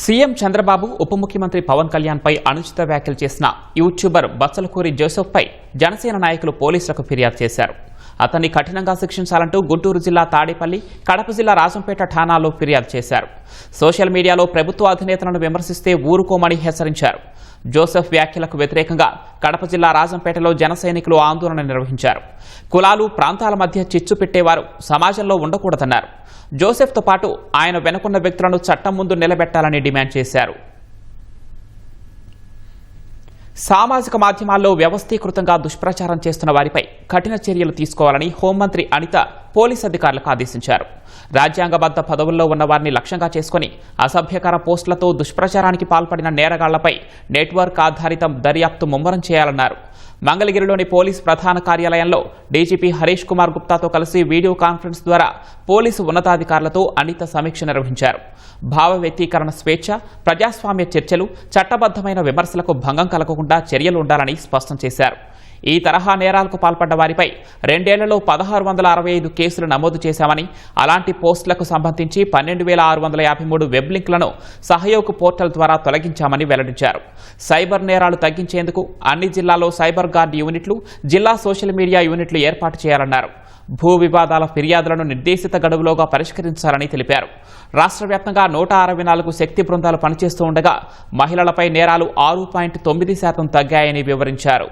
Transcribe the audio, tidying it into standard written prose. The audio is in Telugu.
సీఎం చంద్రబాబు ఉప ముఖ్యమంత్రి పవన్ కళ్యాణ్ పై అనుచిత వ్యాఖ్యలు చేసిన యూట్యూబర్ బచ్చలకూరి జోసెఫ్ పై జనసేన నాయకులు పోలీసులకు ఫిర్యాదు చేశారు. అతన్ని కఠినంగా శిక్షించాలంటూ గుంటూరు జిల్లా తాడేపల్లి, కడప జిల్లా రాజంపేట ఠాణాల్లో ఫిర్యాదు చేశారు. సోషల్ మీడియాలో ప్రభుత్వ అధినేతలను విమర్శిస్తే ఊరుకోమని హెచ్చరించారు. జోసెఫ్ వ్యాఖ్యలకు వ్యతిరేకంగా కడప జిల్లా రాజంపేటలో జన సైనికులు ఆందోళన నిర్వహించారు. కులాలు, ప్రాంతాల మధ్య చిచ్చు పెట్టేవారు సమాజంలో ఉండకూడదన్నారు. జోసెఫ్తో పాటు ఆయన వెనుకున్న వ్యక్తులను చట్టం ముందు నిలబెట్టాలని డిమాండ్ చేశారు. సామాజిక మాధ్యమాల్లో వ్యవస్థీకృతంగా దుష్ప్రచారం చేస్తున్న వారిపై కఠిన చర్యలు తీసుకోవాలని హోంమంత్రి అనిత పోలీస్ అధికారులకు ఆదేశించారు. రాజ్యాంగబద్ధ పదవుల్లో ఉన్న వారిని లక్ష్యంగా చేసుకుని అసభ్యకర పోస్టులతో దుష్ప్రచారానికి పాల్పడిన నేరగాళ్లపై నెట్వర్క్ ఆధారిత దర్యాప్తు ముమ్మరం చేయాలన్నారు. మంగళగిరిలోని పోలీస్ ప్రధాన కార్యాలయంలో డీజీపీ హరీష్ కుమార్ గుప్తాతో కలిసి వీడియో కాన్ఫరెన్స్ ద్వారా పోలీసు ఉన్నతాధికారులతో అనిత సమీక్ష నిర్వహించారు. భావ వ్యక్తీకరణ స్వేచ్ఛ, ప్రజాస్వామ్య చర్చలు, చట్టబద్దమైన విమర్శలకు భంగం కలగకుండా చర్యలు ఉండాలని స్పష్టం చేశారు. ఈ తరహా నేరాలకు పాల్పడ్డ వారిపై 2 ఏళ్లలో 1665 కేసులు నమోదు చేశామని, అలాంటి పోస్టులకు సంబంధించి 12,653 వెబ్ లింక్లను సహయోగ్ పోర్టల్ ద్వారా తొలగించామని వెల్లడించారు. సైబర్ నేరాలు తగ్గించేందుకు అన్ని జిల్లాల్లో సైబర్ గార్డ్ యూనిట్లు, జిల్లా సోషల్ మీడియా యూనిట్లు ఏర్పాటు చేయాలన్నారు. భూ వివాదాల ఫిర్యాదులను నిర్దేశిత గడువులోగా పరిష్కరించాలని తెలిపారు. రాష్ట్ర వ్యాప్తంగా 164 శక్తి బృందాలు పనిచేస్తూ ఉండగా మహిళలపై నేరాలు 6.9% తగ్గాయని వివరించారు.